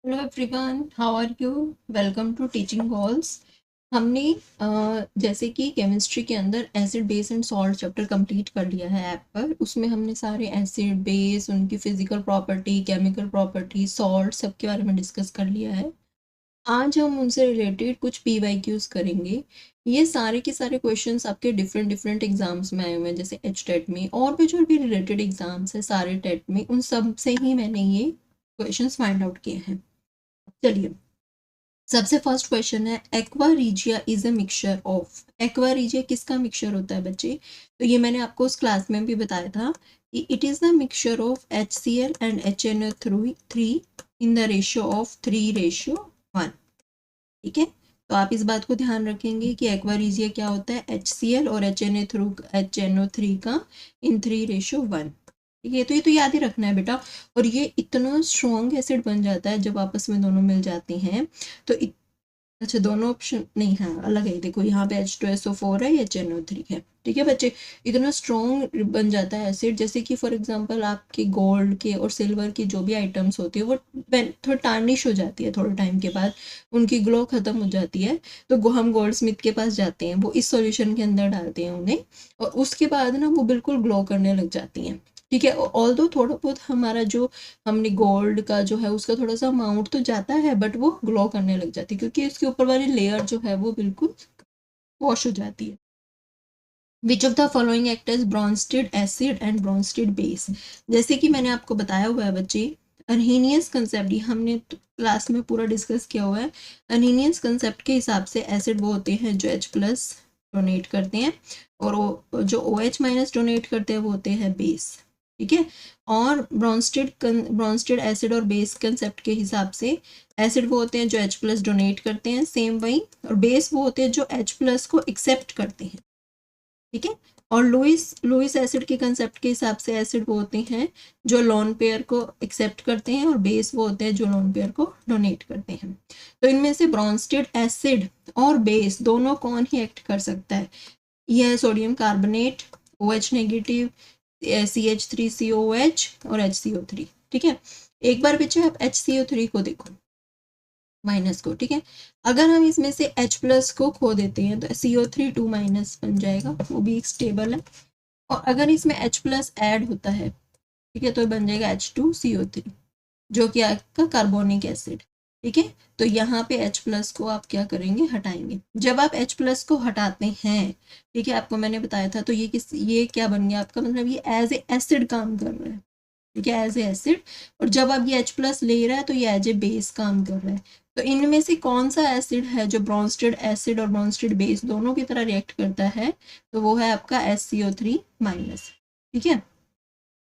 Hello everyone, how are you? Welcome to teaching goals. हमने जैसे कि केमिस्ट्री के अंदर acid base and salt chapter complete कर लिया है ऐप पर। उसमें हमने सारे एसिड बेस, उनकी physical property, chemical property, salt, सब के बारे में डिस्कस कर लिया है। आज हम उनसे रिलेटेड कुछ PYQs करेंगे। ये सारे के सारे क्वेश्चंस आपके डिफरेंट डिफरेंट एग्जाम्स में आए हुए हैं, जैसे HTET में और भी जो भी रिलेटेड एग्जाम्स है सारे टेट में, उन सब से ही मैंने ये क्वेश्चंस फाइंड आउट किए हैं। चलिए, सबसे फर्स्ट क्वेश्चन है, aqua regia is a mixture of. Aqua regia किसका मिक्सचर होता है बच्चे? तो ये मैंने आपको उस क्लास में भी बताया था कि it is the mixture of HCl and HNO3 in the ratio of 3:1। ठीक है, तो आप इस बात को ध्यान रखेंगे कि एक्वा रीजिया क्या होता है, HCl और HNO3 का इन 3:1। ठीक है, तो ये तो याद ही रखना है बेटा। और ये इतना स्ट्रॉन्ग एसिड बन जाता है जब आपस में दोनों मिल जाते हैं। तो अच्छा, दोनों ऑप्शन नहीं है, अलग है। देखो यहाँ पे H2SO4 है, HNO3 है। ठीक है बच्चे, इतना स्ट्रॉन्ग बन जाता है एसिड, जैसे कि फॉर एग्जांपल आपके गोल्ड के और सिल्वर की जो भी आइटम्स होती है वो थोड़ा टार्निश हो जाती है, थोड़े टाइम के बाद उनकी ग्लो खत्म हो जाती है। तो हम गोल्ड स्मिथ के पास जाते हैं, वो इस सॉल्यूशन के अंदर डालते हैं उन्हें, और उसके बाद ना वो बिल्कुल ग्लो करने लग जाती हैं। ठीक है, ऑल्दो थोड़ा बहुत हमारा जो हमने गोल्ड का जो है उसका थोड़ा सा अमाउंट तो जाता है, बट वो ग्लो करने लग जाती है क्योंकि इसके ऊपर वाली लेयर जो है वो बिल्कुल वॉश हो जाती है। Which of the following act as Bronsted acid and Bronsted base? जैसे कि मैंने आपको बताया हुआ है बच्चे, अनहीनियस कंसेप्ट हमने क्लास में पूरा डिस्कस किया हुआ है। अनहीनियस कंसेप्ट के हिसाब से एसिड वो होते हैं जो H+ डोनेट करते हैं, और जो OH- डोनेट करते हैं वो होते हैं बेस। ठीक है, और ब्रॉन्स्टेड एसिड और बेस कंसेप्ट के हिसाब से एसिड वो होते हैं जो H+ डोनेट करते हैं, सेम वही, और बेस वो होते हैं जो H+ को एक्सेप्ट करते हैं। ठीक है, और लुइस एसिड के कंसेप्ट के हिसाब से एसिड वो होते हैं जो लोन पेयर को एक्सेप्ट करते हैं, और बेस वो होते हैं जो लोन पेयर को डोनेट करते हैं। तो इनमें से ब्रॉन्स्टेड एसिड और बेस दोनों कौन ही एक्ट कर सकता है? यह है sodium carbonate, OH negative, CH3COH और HCO3। ठीक है, एक बार पीछे आप HCO3 को देखो, माइनस को। ठीक है, अगर हम इसमें से H+ को खो देते हैं तो CO3 2- बन जाएगा, वो भी एक स्टेबल है। और अगर इसमें H+ ऐड होता है, ठीक है, तो बन जाएगा H2CO3, जो कि आपका कार्बोनिक एसिड। ठीक है, तो यहाँ पे H+ को आप क्या करेंगे, हटाएंगे। जब आप H+ को हटाते हैं, ठीक है, आपको मैंने बताया था, तो ये क्या बन गया आपका, मतलब ये एज ए एसिड काम कर रहा है। ठीक है, एज ए एसिड। और जब अब ये H+ ले रहा है तो ये एज ए बेस काम कर रहा है। तो इनमें से कौन सा एसिड है जो ब्रॉन्स्टेड एसिड और ब्रॉन्स्टेड बेस दोनों की तरह रिएक्ट करता है? तो वो है आपका SCO3-। ठीक है,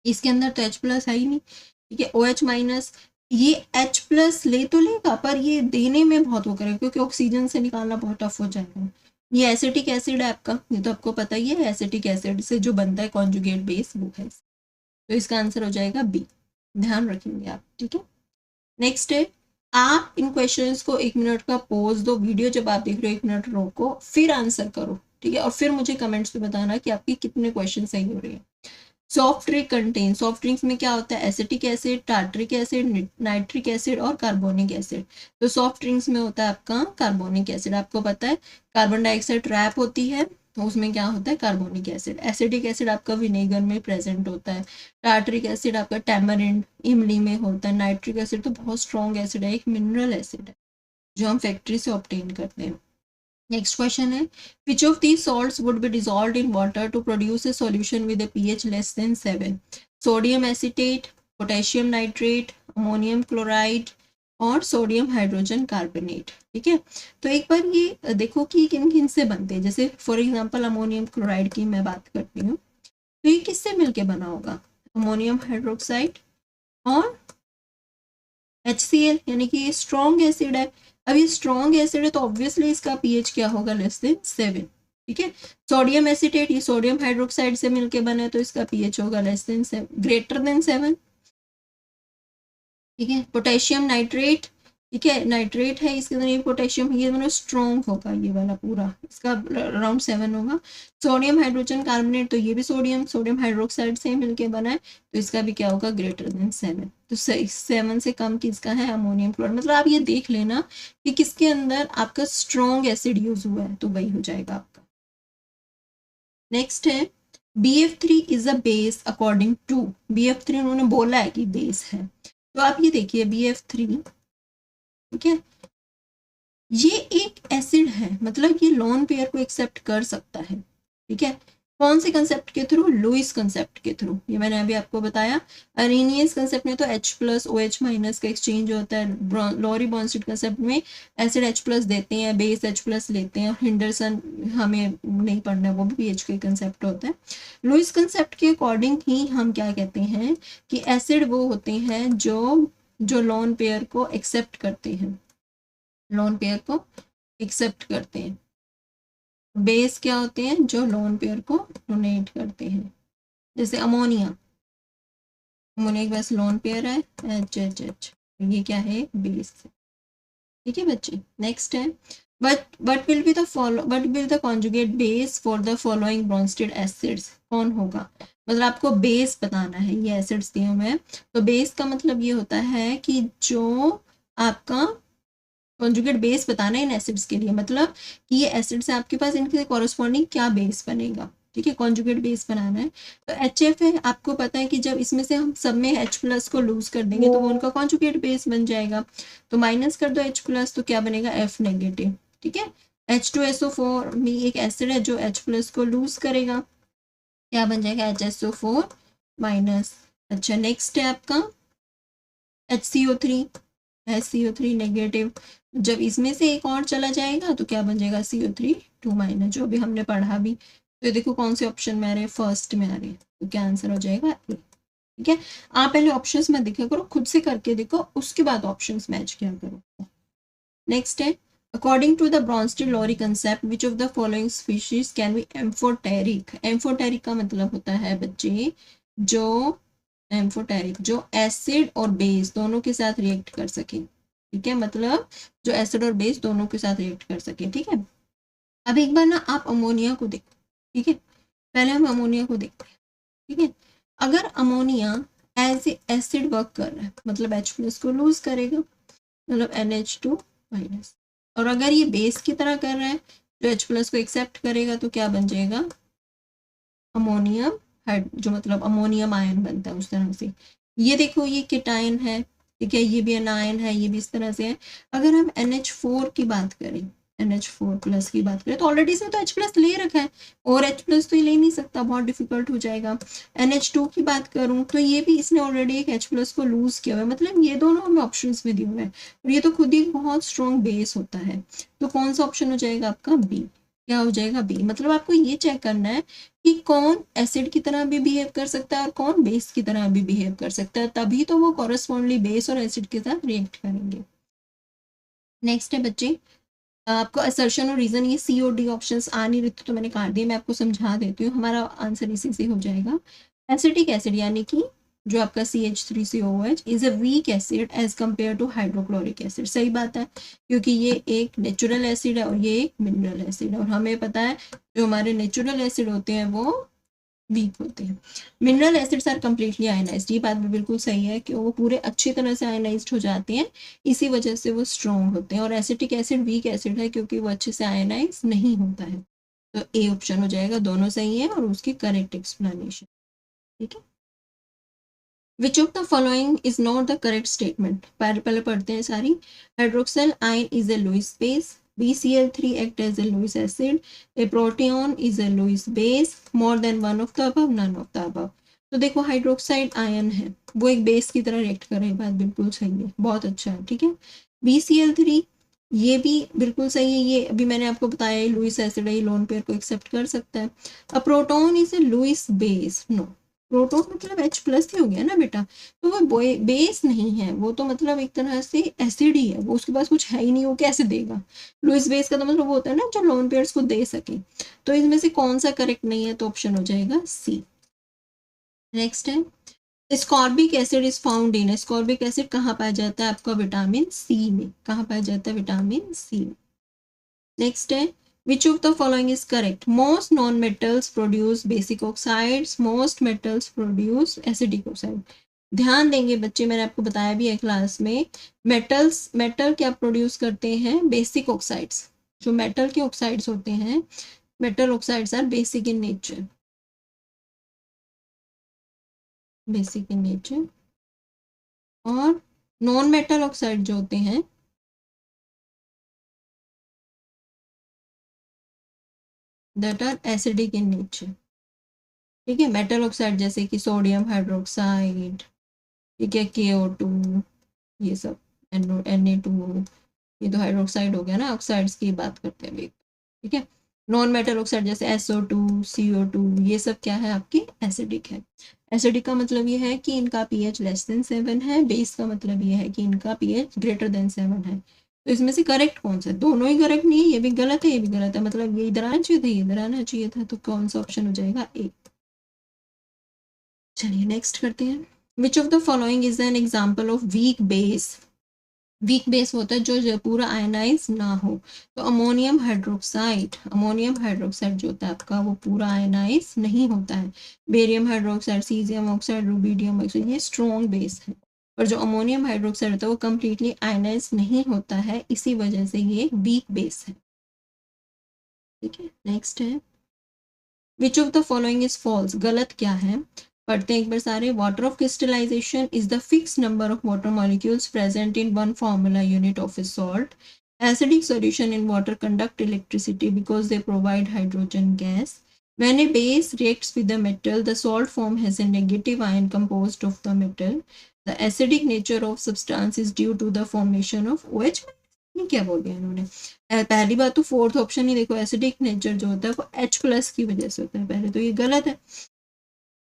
इसके अंदर तो H+ है ही नहीं। ठीक है, OH-, ये H+ ले तो लेगा पर ये देने में बहुत वो करेगा, क्योंकि ऑक्सीजन से निकालना बहुत टफ हो जाएगा। ये एसिटिक एसिड है आपका, ये तो आपको पता ही है, एसिटिक एसिड से जो बनता है कॉन्जुगेट बेस वो है। तो इसका आंसर हो जाएगा बी, ध्यान रखेंगे आप। ठीक है, नेक्स्ट है, आप इन क्वेश्चंस को 1 मिनट का पोज दो, वीडियो जब आप देख रहे हो 1 मिनट रोको, फिर आंसर करो। ठीक है, और फिर मुझे कमेंट्स में बताना कि आपके कितने क्वेश्चन सही हो रहे हैं। Soft drink contain, soft drinks में क्या होता है, acetic acid, tartaric acid, nitric acid और कार्बोनिक एसिड। तो सॉफ्ट ड्रिंक्स में होता है आपका कार्बोनिक एसिड। आपको पता है कार्बन डाइऑक्साइड ट्रैप होती है, तो उसमें क्या होता है, कार्बोनिक एसिड। एसिडिक एसिड आपका विनेगर में प्रेजेंट होता है। टार्ट्रिक एसिड आपका टैमरिंड, इमली में होता है। नाइट्रिक एसिड तो बहुत स्ट्रॉन्ग एसिड है, एक मिनरल एसिड है जो हम फैक्ट्री से ऑब्टेन करते हैं। नेक्स्ट क्वेश्चन है, which of these salts would be dissolved in water to produce a solution with a pH less than 7? Sodium acetate, potassium nitrate, ammonium chloride और सोडियम हाइड्रोजन कार्बोनेट। ठीक है, तो एक बार ये देखो कि किन किन से बनते हैं। जैसे फॉर एग्जांपल अमोनियम क्लोराइड की मैं बात करती हूँ, तो ये किससे मिलके बना होगा, अमोनियम हाइड्रोक्साइड और HCl, यानी कि ये स्ट्रॉन्ग एसिड है। अब ये स्ट्रॉन्ग एसिड है तो ऑब्वियसली इसका पीएच क्या होगा, लेस देन 7। ठीक है, सोडियम एसीटेट, ये सोडियम हाइड्रोक्साइड से मिलके बने तो इसका पीएच होगा लेस देन 7, ग्रेटर देन 7। ठीक है, पोटेशियम नाइट्रेट, ठीक है, नाइट्रेट है, इसके अंदर ये पोटेशियम है, ये मतलब स्ट्रॉन्ग होगा ये वाला पूरा, इसका अराउंड 7 होगा। सोडियम हाइड्रोजन कार्बोनेट, तो ये भी सोडियम हाइड्रोक्साइड से मिलके बना है, तो इसका भी क्या होगा, ग्रेटर देन 7। तो 7 से कम किसका है, अमोनियम क्लोराइड। मतलब आप ये देख लेना कि किसके अंदर आपका स्ट्रॉन्ग एसिड यूज हुआ है, तो वही हो जाएगा आपका। नेक्स्ट है BF3 is a base according to, BF3 उन्होंने बोला है कि बेस है, तो आप ये देखिए BF3, ठीक है, ये एक एसिड है, मतलब ये लोन पेयर को एक्सेप्ट कर सकता है। ठीक है, कौन से कंसेप्ट के थ्रू, लुईस कंसेप्ट के थ्रू, ये मैंने अभी आपको बताया। अरेनियस कंसेप्ट में तो H+OH- का एक्सचेंज होता है, लॉरी बॉन्स्टिड कंसेप्ट में एसिड H+ देते हैं, बेस H+ लेते हैं, हिंडरसन हमें नहीं पढ़ना है, वो भी पीएच के कंसेप्ट होता है। लुईस कंसेप्ट के अकॉर्डिंग ही हम क्या कहते हैं कि एसिड वो होते हैं जो लोन पेयर को एक्सेप्ट करते हैं, लोन पेयर को एक्सेप्ट करते हैं। बेस क्या होते हैं, जो लोन पेयर को डोनेट करते हैं, जैसे अमोनिया, अमोनिया के पास लोन पेयर है HHH, ये क्या है, बेस। ठीक है बच्चे, नेक्स्ट है but will be the follow but will the conjugate base for the following Brønsted acids, कौन होगा, मतलब आपको बेस बताना है, ये एसिड्स दिए हुए हैं, तो बेस का मतलब ये होता है कि जो आपका कॉन्जुगेट बेस बताना है इन एसिड्स के लिए, मतलब कि ये एसिड्स है आपके पास, इनके कॉरेस्पॉन्डिंग क्या बेस बनेगा। ठीक है, कॉन्जुगेट बेस बनाना है, तो HF है, आपको पता है कि जब इसमें से हम सब में H+ को लूज कर देंगे तो वो उनका कॉन्जुगेट बेस बन जाएगा, तो माइनस कर दो H+, तो क्या बनेगा, F-। ठीक है, H2SO4 में एक एसिड है जो H+ को लूज करेगा, क्या बन जाएगा, HSO4-। अच्छा, नेक्स्ट है आपका HCO3, CO3 नेगेटिव, जब इसमें से एक और चला जाएगा तो क्या बन जाएगा, CO3-, जो भी हमने पढ़ा भी। तो देखो कौन से ऑप्शन में आ रहे हैं, फर्स्ट में आ रहे हैं, तो क्या आंसर हो जाएगा ए। ठीक है, आप पहले ऑप्शंस में देखा करो, खुद से करके देखो, उसके बाद ऑप्शंस मैच किया करो। नेक्स्ट है according to the Bronsted Lowry concept which of the following species can be amphoteric. Amphoteric का मतलब होता है बच्चे, जो एम्फोटेरिक जो एसिड और बेस दोनों के साथ रिएक्ट कर सके। ठीक है, मतलब जो एसिड और बेस दोनों के साथ रिएक्ट कर सके। ठीक है, अब एक बार ना आप अमोनिया को देखो। ठीक है, पहले हम अमोनिया को देखते हैं। ठीक है, अगर ammonia as a acid work कर रहा है, मतलब H+ को लूज करेगा, मतलब NH2-। और अगर ये बेस की तरह कर रहा है, जो H+ को एक्सेप्ट करेगा, तो क्या बन जाएगा, अमोनियम हाइड, जो मतलब अमोनियम आयन बनता है उस तरह से। ये देखो ये कीटायन है, ठीक है, ये भी एनायन है, ये भी इस तरह से है। अगर हम NH4 की बात करें, NH4+ की बात करें, तो ऑलरेडी इसमें तो H+ ले रखा है, और H+ तो ये ले नहीं सकता, बहुत डिफिकल्ट हो जाएगा। NH2 की बात करूं तो ये भी इसने ऑलरेडी एक H+ को लूज किया हुआ है, मतलब ये दोनों हमें ऑप्शंस में दिए हुए हैं, और ये तो खुद ही बहुत स्ट्रॉन्ग बेस होता है, तो कौन सा ऑप्शन हो जाएगा आपका, बी। क्या हो जाएगा, बी। मतलब आपको ये चेक करना है कि कौन एसिड की तरह भी बिहेव कर सकता है और कौन बेस की तरह भी बिहेव कर सकता है, तभी तो वो कॉरेस्पॉन्डली बेस और एसिड के साथ रिएक्ट करेंगे। नेक्स्ट है बच्चे, आपको असर्शन और रीजन, ये सी और डी ऑप्शंस आ नहीं रहे तो मैंने काट दिए, मैं आपको समझा देती हूँ, हमारा आंसर इसी से हो जाएगा। एसिटिक एसिड यानी कि जो आपका CH3COOH is a weak acid as compare to hydrochloric acid. सही बात है, क्योंकि ये एक नेचुरल एसिड है और ये एक मिनरल एसिड है, और हमें पता है जो हमारे नेचुरल एसिड होते हैं वो वीक होते हैं। Mineral acids are completely ionized, ये बात भी बिल्कुल सही है कि वो पूरे अच्छी तरह से आयनाइज्ड हो जाते हैं, इसी वजह से वो स्ट्रॉन्ग होते हैं। और एसिटिक एसिड वीक एसिड है क्योंकि वो अच्छे से आयनाइज नहीं होता है, तो ए ऑप्शन हो जाएगा, दोनों सही है और उसकी करेक्ट एक्सप्लेनेशन। ठीक है, which of the following is not the correct statement, पहले पढ़ते हैं सारी। Hydroxyl ion is a Lewis base, BCl3 act as a Lewis acid, a proteon is a Lewis base, more than one of the above, none of the above। तो देखो hydroxide ion है, वो एक base की तरह react कर रही है, बात बिल्कुल सही है, बहुत अच्छा है। ठीक है, BCl3 ये भी बिल्कुल सही है, ये अभी मैंने आपको बताया लुईस एसिड है, लोन पेयर को एक्सेप्ट कर सकता है। A proton is a Lewis base, no, proton मतलब H+ ही हो गया ना बेटा, तो वो बेस नहीं है, वो तो मतलब एक तरह से एसिड ही है, वो उसके पास कुछ है ही नहीं, वो कैसे देगा। लुईस बेस का तो मतलब वो होता है ना जो लोन पेयर्स को दे सके, तो इसमें से कौन सा करेक्ट नहीं है, तो ऑप्शन हो जाएगा सी। नेक्स्ट है ascorbic acid is found in, ascorbic acid कहाँ पाया जाता है आपका? विटामिन सी में। कहाँ पाया जाता है? विटामिन सी में। नेक्स्ट है, which of the following is correct? Most non-metals produce basic oxides, most metals produce acidic oxide. ध्यान देंगे बच्चे, मैंने आपको बताया भी है क्लास में, मेटल क्या प्रोड्यूस करते हैं? Basic oxides. जो मेटल के ऑक्साइड्स होते हैं, metal oxides are basic in nature, basic in nature. और नॉन मेटल ऑक्साइड जो होते हैं that are acidic in nature. ठीक है, मेटल ऑक्साइड जैसे कि सोडियम हाइड्रोक्साइड, ठीक है, KO2, ये सब, Na2, ये तो हाइड्रोक्साइड हो गया ना, ऑक्साइड्स की बात करते हैं अभी। ठीक है, नॉन मेटल ऑक्साइड जैसे SO2, CO2, ये सब क्या है? आपकी एसिडिक है। एसिडिक का मतलब ये है कि इनका pH लेस देन 7 है, बेस का मतलब ये है कि इनका pH ग्रेटर देन 7 है। तो इसमें से करेक्ट कौन सा है? दोनों ही करेक्ट नहीं है, ये भी गलत है, ये भी गलत है, मतलब ये इधर आना चाहिए था, ये इधर आना चाहिए था, तो कौन सा ऑप्शन हो जाएगा? ए। चलिए नेक्स्ट करते हैं। Which of the following is an example of weak base? Weak base होता है जो पूरा आयनाइज ना हो। तो अमोनियम हाइड्रोक्साइड, अमोनियम हाइड्रोक्साइड जो होता है आपका वो पूरा आयनाइज नहीं होता है। Barium hydroxide, caesium oxide, rubidium oxide, ये स्ट्रॉन्ग बेस है। पर जो अमोनियम हाइड्रोक्साइड होता है वो कम्प्लीटली आयनाइज नहीं होता है, इसी वजह से ये वीक बेस है। ठीक है, नेक्स्ट है, which of the following is false? गलत क्या है? पढ़ते हैं एक बार सारे। Water of crystallization is the fix number of water molecules present in one formula unit of a salt. Acidic solution in water conduct electricity because they provide hydrogen gas. When a base reacts with a metal, the salt form has a negative ion composed of the metal. The acidic nature of substance is due to the formation of OH. ये क्या बोल दिया इन्होंने? पहली बात तो fourth option ही देखो, acidic nature जो होता है वो H+ की वजह से होता है, पहले तो ये गलत है।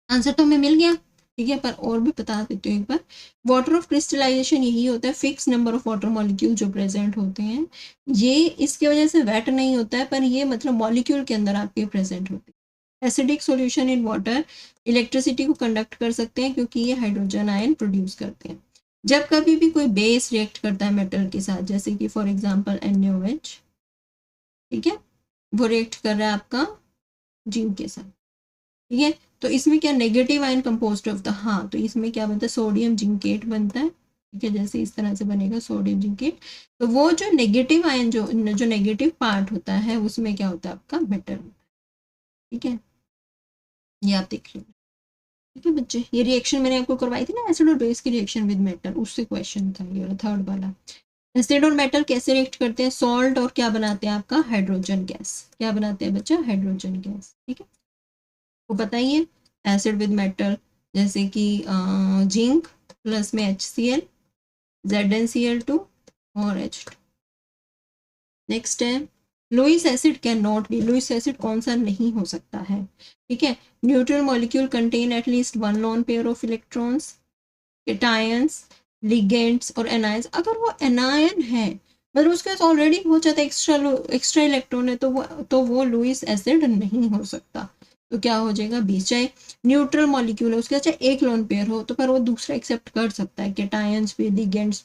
आंसर तो हमें मिल गया, ठीक है, पर और भी बता देती हूँ एक बार। वाटर ऑफ क्रिस्टलाइजेशन यही होता है, fix number of water molecule जो प्रेजेंट होते हैं, ये इसकी वजह से वेट नहीं होता है, पर ये मतलब मॉलिक्यूल के अंदर आपके प्रेजेंट होते हैं। Acidic solution in water electricity को कंडक्ट कर सकते हैं क्योंकि ये हाइड्रोजन आयन प्रोड्यूस करते हैं। जब कभी भी कोई बेस रिएक्ट करता है मेटल के साथ, जैसे कि फॉर एग्जांपल NaOH, ठीक है, वो रिएक्ट कर रहा है आपका जिंक के साथ, ठीक है, तो इसमें क्या negative ion composed of the, हाँ, तो इसमें क्या बनता है? सोडियम जिंकेट बनता है। ठीक है, जैसे इस तरह से बनेगा सोडियम जिंकेट। तो वो जो नेगेटिव आयन जो नेगेटिव पार्ट होता है उसमें क्या होता है? आपका मेटल। ठीक है, ये आप देख लीजिए। ठीक है बच्चे, ये रिएक्शन मैंने आपको करवाई थी ना, एसिड और बेस की रिएक्शन विद मेटल, उससे क्वेश्चन था ये वाला, थर्ड वाला। एसिड और मेटल कैसे रिएक्ट करते हैं? सॉल्ट और क्या बनाते हैं? आपका हाइड्रोजन गैस। क्या बनाते हैं बच्चा? Hydrogen gas. ठीक है, तो बताइए, एसिड विद मेटल जैसे कि जिंक प्लस में HCl, ZnCl2 और H2। नेक्स्ट है, Lewis acid can not be, Lewis acid कौन सा नहीं हो सकता है? ठीक है, neutral molecule contain at least one lone pair of electrons, cations, ligands और एनायंस। अगर वो एनायन है मतलब उसके पास ऑलरेडी बहुत ज़्यादा एक्स्ट्रा इलेक्ट्रॉन है, तो वो लुईस एसिड नहीं हो सकता। तो क्या हो जाएगा? बी। चाहे न्यूट्रल मॉलिक्यूल है, उसके चाहे एक लोन पेयर हो, तो पर वो दूसरा एक्सेप्ट कर सकता है। कैटायंस भी, लिगेंड्स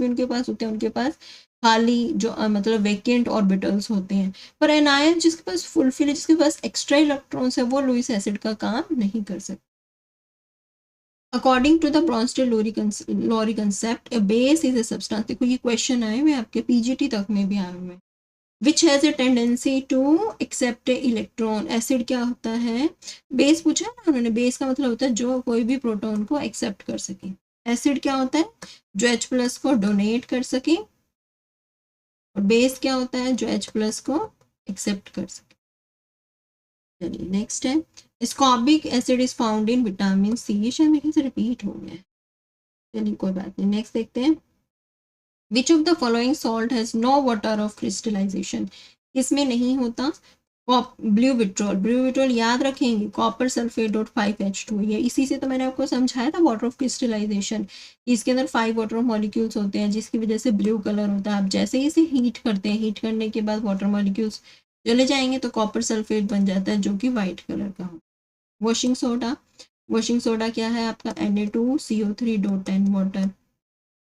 भी उनके पास होते हैं, उनके पास खाली जो मतलब वेकेंट ऑर्बिटल्स होते हैं। पर एनायन जिसके पास फुलफिल, जिसके पास एक्स्ट्रा इलेक्ट्रॉन्स है, वो लुईस एसिड का काम नहीं कर सकता। According to the Bronsted Lowry concept, a base is a substance. देखो ये क्वेश्चन आए हुए आपके PGT तक में भी आए हुए हैं। Which has a tendency to accept a electron. Acid क्या होता है? बेस पूछा है ना उन्होंने, बेस का मतलब होता है जो कोई भी प्रोटॉन को एक्सेप्ट कर सके। एसिड क्या होता है? जो H+ को डोनेट कर सके। और बेस क्या होता है? जो H+ को एक्सेप्ट कर सके। चलिए नेक्स्ट है, ascorbic acid is found in vitamin C. ये शायद मेरे से रिपीट हो गया है, चलिए कोई बात नहीं। नेक्स्ट देखते हैं, which of the following salt has no water of crystallization. इसमें नहीं होता ब्लू विट्रोल। ब्लू विट्रोल याद रखेंगे, कॉपर सल्फेट और 5H2। ये इसी से तो मैंने आपको समझाया था वाटर ऑफ क्रिस्टलाइजेशन। इसके अंदर 5 वाटर मॉलिक्यूल्स होते हैं जिसकी वजह से ब्लू कलर होता है। आप जैसे ही इसे हीट करते हैं, हीट करने के बाद वाटर मॉलिक्यूल्स चले जाएंगे तो कॉपर सल्फेट बन जाता है जो कि वाइट कलर का हो। वॉशिंग सोडा, वॉशिंग सोडा क्या है आपका Na2CO3.10 वाटर।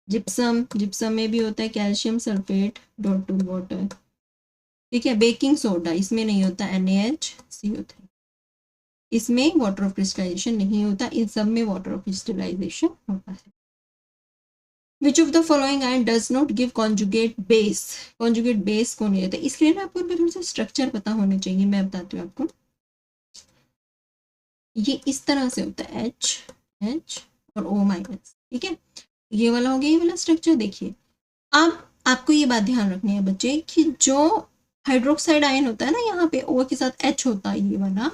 जिप्सम, जिप्सम में भी होता है कैल्शियम सल्फेट .2 वाटर। ठीक है, बेकिंग सोडा इसमें नहीं होता NaHCO3, इसमें वाटर ऑफ क्रिस्टलाइजेशन नहीं होता, इन सब में वाटर ऑफ क्रिस्टलाइजेशन होता है। Which of the following ion does not give conjugate base, conjugate base को नहीं देता, इसलिए ना आपको थोड़ा सा स्ट्रक्चर पता होना चाहिए, मैं बताती हूँ आपको। ये इस तरह से होता है H और O-, ठीक है, ये वाला हो गया, ये वाला स्ट्रक्चर। देखिए अब आपको ये बात ध्यान रखनी है बच्चे कि जो हाइड्रोक्साइड आयन होता है ना, यहाँ पे O के साथ H होता है ये वाला,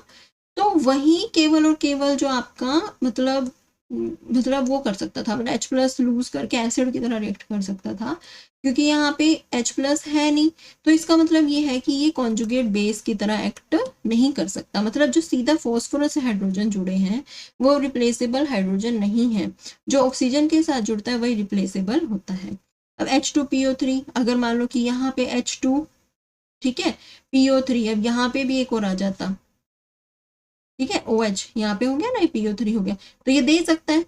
तो वही केवल और केवल जो आपका मतलब वो कर सकता था, मतलब H+ लूज करके एसिड की तरह रिएक्ट कर सकता था, क्योंकि यहाँ पे H+ है नहीं, तो इसका मतलब ये है कि ये कॉन्जुगेट बेस की तरह एक्ट नहीं कर सकता। मतलब जो सीधा फॉस्फोरस से हाइड्रोजन जुड़े हैं वो रिप्लेसेबल हाइड्रोजन नहीं है, जो ऑक्सीजन के साथ जुड़ता है वही रिप्लेसेबल होता है। अब H2PO3, अगर मान लो कि यहाँ पे H2, ठीक है, PO3, अब यहाँ पे भी एक और आ जाता, ठीक है, OH यहाँ पे हो गया ना, PO3 हो गया, तो ये दे सकता है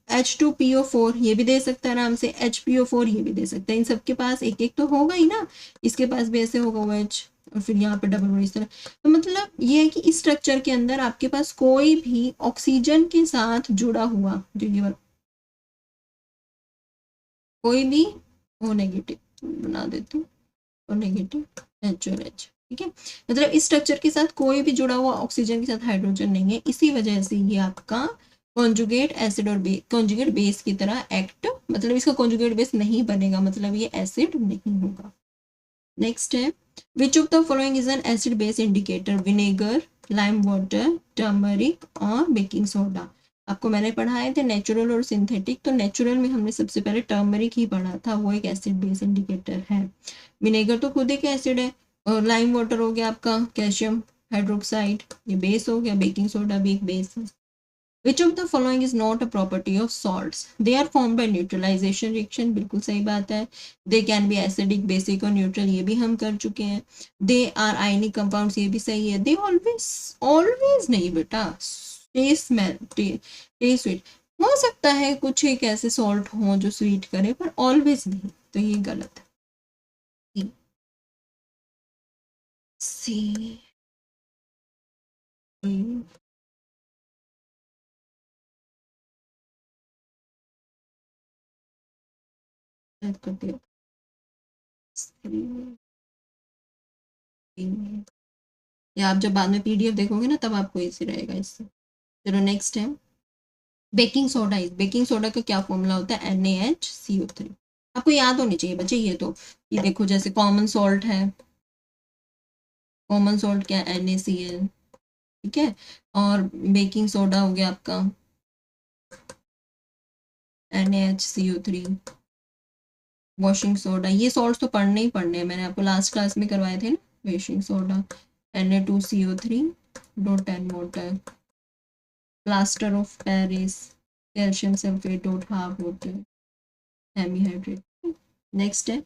H2PO4, ये भी दे सकता है आराम से, HPO4 ये भी दे सकता है, इन सबके पास एक एक तो होगा ही ना, इसके पास भी ऐसे होगा OH, और फिर यहाँ पे डबल बॉन्ड इस तरह। तो मतलब ये है कि इस स्ट्रक्चर के अंदर आपके पास कोई भी ऑक्सीजन के साथ जुड़ा हुआ जो ये कोई भी O नेगेटिव बना देती हूँ, O नेगेटिव H और H, ठीक है, मतलब इस स्ट्रक्चर के साथ कोई भी जुड़ा हुआ ऑक्सीजन के साथ हाइड्रोजन नहीं है, इसी वजह से ये आपका कॉन्जुगेट एसिड और कॉन्जुगेट बेस की तरह एक्ट, मतलब इसका कॉन्जुगेट बेस नहीं बनेगा, मतलब ये एसिड नहीं होगा। नेक्स्ट है, which of the following is an acid base indicator, vinegar, lime water, turmeric और बेकिंग सोडा। आपको मैंने पढ़ाए थे नेचुरल और सिंथेटिक, तो नेचुरल में हमने सबसे पहले टर्मरिक ही पढ़ा था, वो एक एसिड बेस इंडिकेटर है। विनेगर तो खुद एक एसिड है, और लाइम वाटर हो गया आपका कैल्शियम हाइड्रोक्साइड, ये बेस हो गया, बेकिंग सोडा भी एक बेस है। Which of the following is not a property of salts? They are formed by neutralization reaction, बिल्कुल सही बात है। They can be acidic, basic और neutral, ये भी हम कर चुके हैं। They are ionic compounds, ये भी सही है। They always नहीं बेटा, taste sweet, हो सकता है कुछ एक ऐसे सॉल्ट हो जो स्वीट करे, पर ऑलवेज नहीं, तो ये गलत है। सी कर दिया, या आप जब बाद में PDF देखोगे ना तब आपको इजी रहेगा इससे। चलो नेक्स्ट है, बेकिंग सोडा। बेकिंग सोडा का क्या फॉर्मूला होता है, NaHCO3। आपको याद होनी चाहिए बच्चे, ये तो ये देखो जैसे कॉमन सॉल्ट है, कॉमन सॉल्ट क्या है NaCl, ठीक है, और बेकिंग सोडा हो गया आपका NaHCO3, वॉशिंग सोडा, ये सॉल्ट तो पढ़ने ही पढ़ने हैं, मैंने आपको लास्ट क्लास में करवाए थे ना, washing soda Na2CO3.10 water, plaster of Paris calcium sulphate .1/2 water, hemihydrate. Next है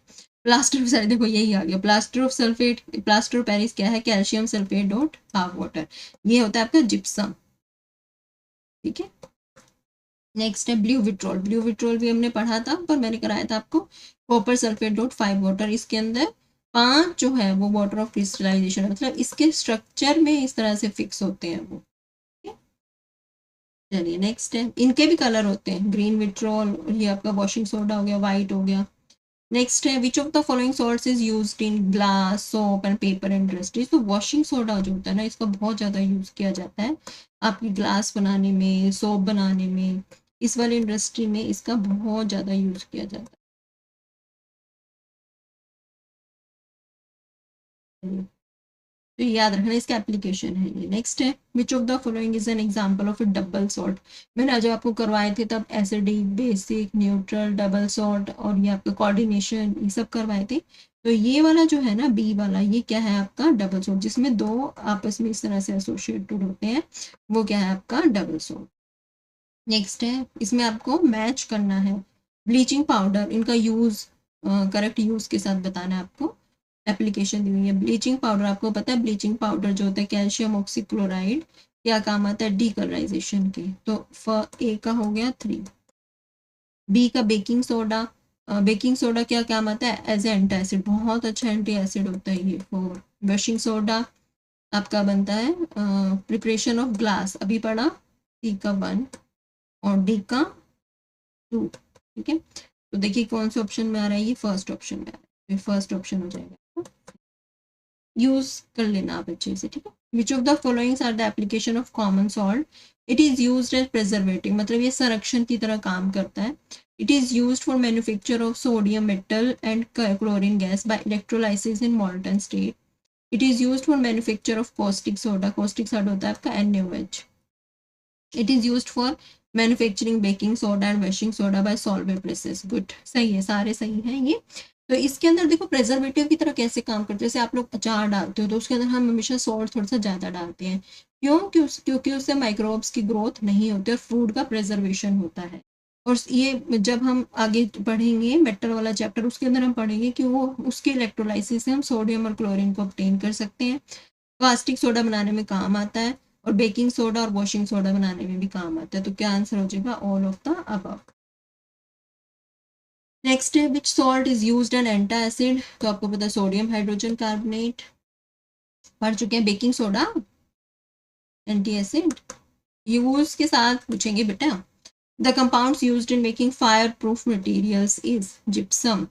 प्लास्टर ऑफ सल्फेट, देखो यही आ गया, plaster of sulphate, plaster of Paris क्या है, कैल्शियम सल्फेट .1/2 वाटर, ये होता है आपका जिप्सम, ठीक है। नेक्स्ट है ब्लू विट्रोल। ब्लू विट्रोल भी हमने पढ़ा था, पर मैंने कराया था आपको कॉपर सल्फेट .5 वाटर, इसके अंदर 5 जो है वो वाटर ऑफ क्रिस्टलाइजेशन, मतलब इसके स्ट्रक्चर में इस तरह से फिक्स होते हैं वो। चलिए नेक्स्ट है, इनके भी कलर होते हैं, ग्रीन विट्रोल, ये आपका वॉशिंग सोडा हो गया, वाइट हो गया। नेक्स्ट है, which of the following salts is used in glass, soap and paper industries. तो वॉशिंग सोडा जो होता है ना, इसका बहुत ज़्यादा यूज़ किया जाता है आपकी ग्लास बनाने में, सोप बनाने में, इस वाली इंडस्ट्री में इसका बहुत ज़्यादा यूज़ किया जाता है, तो याद रखना इसका एप्लीकेशन है ये। नेक्स्ट है, which of the following is an example of a double salt. मैंने जब आपको करवाए थे तब acidic, basic, neutral, double salt और ये आपका कोऑर्डिनेशन, ये सब करवाए थे। तो ये वाला जो है ना बी वाला, ये क्या है आपका डबल सॉल्ट, जिसमें दो आपस में इस तरह से एसोसिएटेड होते हैं, वो क्या है आपका डबल सॉल्ट। नेक्स्ट है, इसमें आपको मैच करना है ब्लीचिंग पाउडर, इनका यूज करेक्ट यूज के साथ बताना है आपको। एप्लीकेशन दी हुई है ब्लीचिंग पाउडर, आपको पता है ब्लीचिंग पाउडर जो होता है कैल्शियम ऑक्सीक्लोराइड क्या काम आता है, डीकलराइजेशन के। तो ए का हो गया 3। बी का बेकिंग सोडा, बेकिंग सोडा क्या काम आता है, एज एंटी एसिड, बहुत अच्छा एंटी एसिड होता है ये। 4 वॉशिंग सोडा आपका बनता है प्रिपरेशन ऑफ ग्लास, अभी पढ़ा, सी का 1 और डी का 2। ठीक है, तो देखिए कौन से ऑप्शन में आ रहा है, ये फर्स्ट ऑप्शन में आ रहा है, फर्स्ट ऑप्शन हो जाएगा, यूज कर लेना आप अच्छे से। ठीक है, which of the followings are the application of common salt, it is used as preservative, मतलब ये संरक्षण की तरह काम करता है। It is used for manufacture of sodium metal and chlorine gas by electrolysis in molten state. It is used for manufacture of caustic soda, caustic soda होता है आपका NaOH। It is used for manufacturing baking soda and washing soda by solvent process. Good, सही है, सारे सही हैं ये। तो इसके अंदर देखो प्रिजर्वेटिव की तरह कैसे काम करते हैं, जैसे आप लोग अचार डालते हो तो उसके अंदर हम हमेशा सॉल्ट थोड़ा सा ज़्यादा डालते हैं, क्यों, क्योंकि उससे माइक्रोब्स की ग्रोथ नहीं होती और फूड का प्रिजर्वेशन होता है। और ये जब हम आगे पढ़ेंगे मेटल वाला चैप्टर, उसके अंदर हम पढ़ेंगे कि वो उसके इलेक्ट्रोलाइसिस से हम सोडियम और क्लोरीन को ऑब्टेन कर सकते हैं। कास्टिक सोडा बनाने में काम आता है और बेकिंग सोडा और वॉशिंग सोडा बनाने में भी काम आता है। तो क्या आंसर हो जाएगा, all of the above. Next है which salt is used an anti acid, तो आपको पता है सोडियम हाइड्रोजन कार्बोनेट, पढ़ चुके हैं। Baking soda anti acid, use के साथ पूछेंगे बेटा। The compounds used in making fire proof materials is gypsum.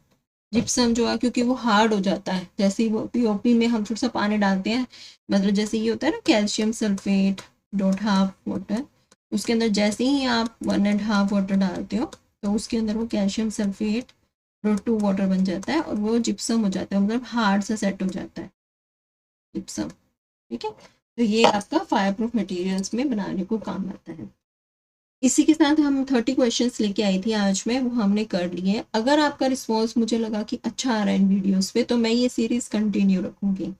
Gypsum जो है क्योंकि वो हार्ड हो जाता है, जैसे ही वो पीओपी में हम थोड़ा सा पानी डालते हैं, मतलब जैसे ये होता है ना कैल्शियम सल्फेट .5 वाटर, उसके अंदर जैसे ही आप 1.5 वाटर डालते हो तो उसके अंदर वो कैल्शियम सल्फेट .2 वाटर बन जाता है और वो जिप्सम हो जाता है, मतलब हार्ड से सेट हो जाता है जिप्सम। ठीक है, तो ये आपका फायर प्रूफ मटेरियल्स में बनाने को काम आता है। इसी के साथ हम 30 क्वेश्चंस लेके आई थी आज में, वो हमने कर लिए। अगर आपका रिस्पॉन्स मुझे लगा कि अच्छा आ रहा है इन वीडियोस पे, तो मैं ये सीरीज कंटिन्यू रखूंगी।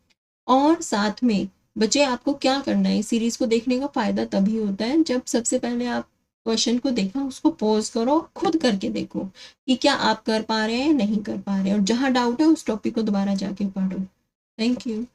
और साथ में बच्चे आपको क्या करना है, इस सीरीज को देखने का फायदा तभी होता है जब सबसे पहले आप क्वेश्चन को देखा, उसको पॉज करो, खुद करके देखो कि क्या आप कर पा रहे हैं या नहीं कर पा रहे हैं, और जहाँ डाउट है उस टॉपिक को दोबारा जाके पढ़ो। Thank you.